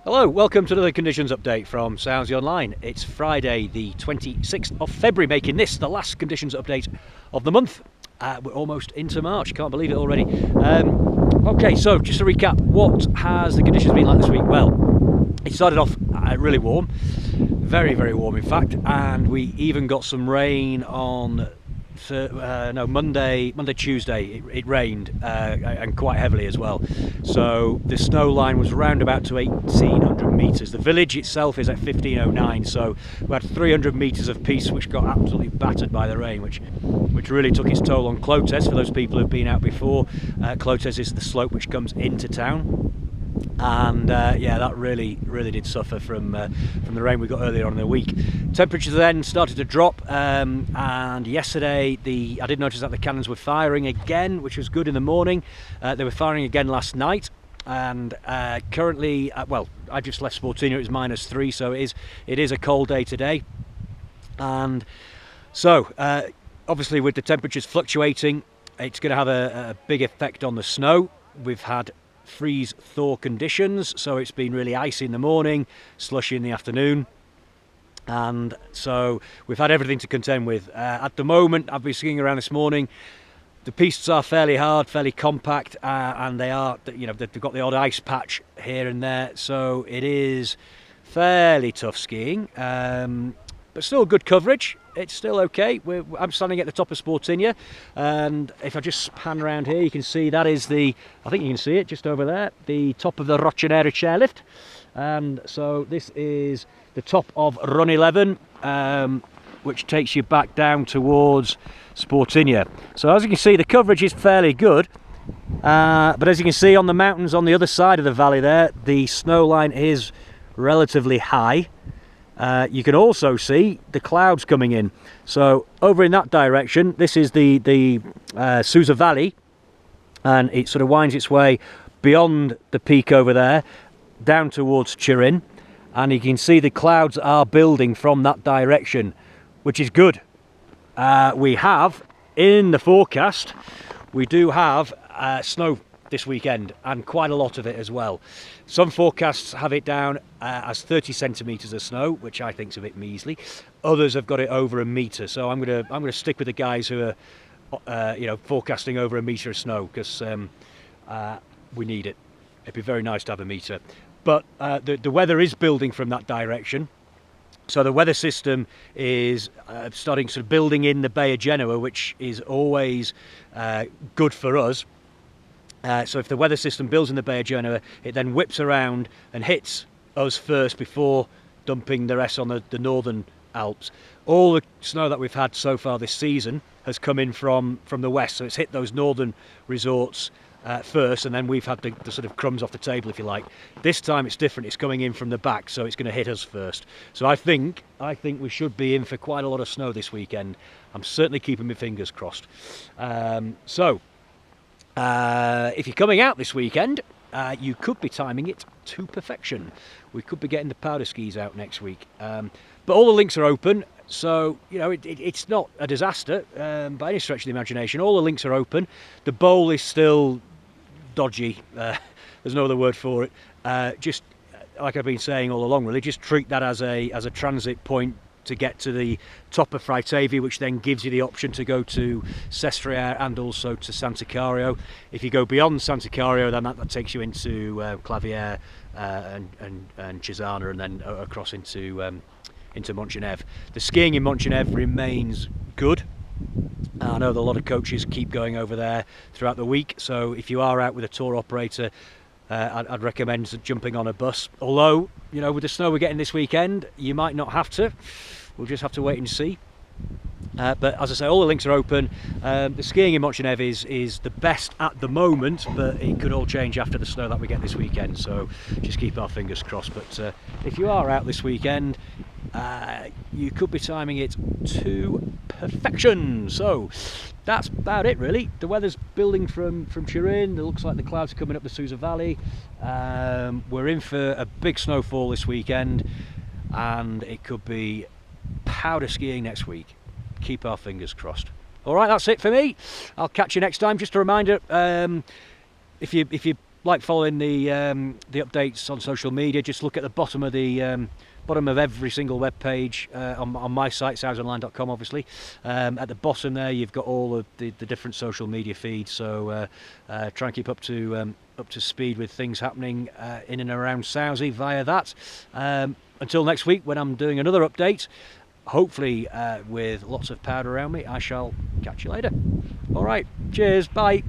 Hello, welcome to another conditions update from sauzeonline. It's Friday the 26th of February, making this the last conditions update of the month. We're almost into March, can't believe it already. Okay, so just to recap, what has the conditions been like this week? Well, it started off really warm, very warm in fact, and we even got some rain on Monday, Tuesday. It rained and quite heavily as well. So the snow line was round about to 1,800 metres. The village itself is at 1,509, so we had 300 metres of piece which got absolutely battered by the rain, which really took its toll on Clotes. For those people who've been out before, Clotes is the slope which comes into town. And yeah, that really did suffer from the rain we got earlier on in the week. Temperatures then started to drop, and yesterday I did notice that the cannons were firing again, which was good in the morning. They were firing again last night, and currently, well, I just left Sportina. It was -3, so it is a cold day today. And so obviously with the temperatures fluctuating, it's going to have a big effect on the snow. We've had freeze thaw conditions, so it's been really icy in the morning, slushy in the afternoon, and so we've had everything to contend with. At the moment, I've been skiing around this morning, the pistes are fairly hard, fairly compact, and they are, you know, they've got the odd ice patch here and there, so it is fairly tough skiing, but still good coverage. It's still okay. I'm standing at the top of Sportina, and if I just pan around here, you can see that is I think you can see it just over there, the top of the Rocinere chairlift. And so this is the top of Run 11, which takes you back down towards Sportina. So as you can see, the coverage is fairly good, but as you can see on the mountains on the other side of the valley there, the snow line is relatively high. You can also see the clouds coming in. So over in that direction, this is the Sauze Valley, and it sort of winds its way beyond the peak over there, down towards Turin, and you can see the clouds are building from that direction, which is good. We have, in the forecast, we do have snow this weekend, and quite a lot of it as well. Some forecasts have it down as 30 centimetres of snow, which I think is a bit measly. Others have got it over 1 metre, so I'm gonna stick with the guys who are you know, forecasting over 1 metre of snow, because we need it. It'd be very nice to have 1 metre, but the weather is building from that direction. So the weather system is starting sort of building in the Bay of Genoa, which is always good for us. So if the weather system builds in the Bay of Genoa, it then whips around and hits us first before dumping the rest on the northern Alps. All the snow that we've had so far this season has come in from the west, so it's hit those northern resorts first, and then we've had the sort of crumbs off the table, if you like. This time it's different, it's coming in from the back, so it's going to hit us first. So I think we should be in for quite a lot of snow this weekend. I'm certainly keeping my fingers crossed. If you're coming out this weekend, you could be timing it to perfection. We could be getting the powder skis out next week. But all the links are open, so you know it's not a disaster by any stretch of the imagination. All the links are open. The bowl is still dodgy. There's no other word for it. Just like I've been saying all along, really, just treat that as a transit point to get to the top of Fraitavi, which then gives you the option to go to Sestriere and also to Santicario. If you go beyond Santicario, then that takes you into Claviere and Cesana, and then across into Montgenèvre. The skiing in Montgenèvre remains good. I know that a lot of coaches keep going over there throughout the week, so if you are out with a tour operator, I'd recommend jumping on a bus. Although, you know, with the snow we're getting this weekend, you might not have to. We'll just have to wait and see. But as I say, all the links are open. The skiing in Montgenèvre is the best at the moment, but it could all change after the snow that we get this weekend. So just keep our fingers crossed. But if you are out this weekend, you could be timing it to perfection. So that's about it, really. The weather's building from Turin. It looks like the clouds are coming up the Sauze Valley. We're in for a big snowfall this weekend, and it could be powder skiing next week. Keep our fingers crossed. All right, that's it for me. I'll catch you next time. Just a reminder, if you like following the updates on social media, just look at the bottom of the bottom of every single web page on my site, sauzeonline.com, obviously. At the bottom there, you've got all of the different social media feeds. So try and keep up to speed with things happening in and around Sauze via that. Until next week, when I'm doing another update, hopefully with lots of powder around me, I shall catch you later. All right, cheers, bye.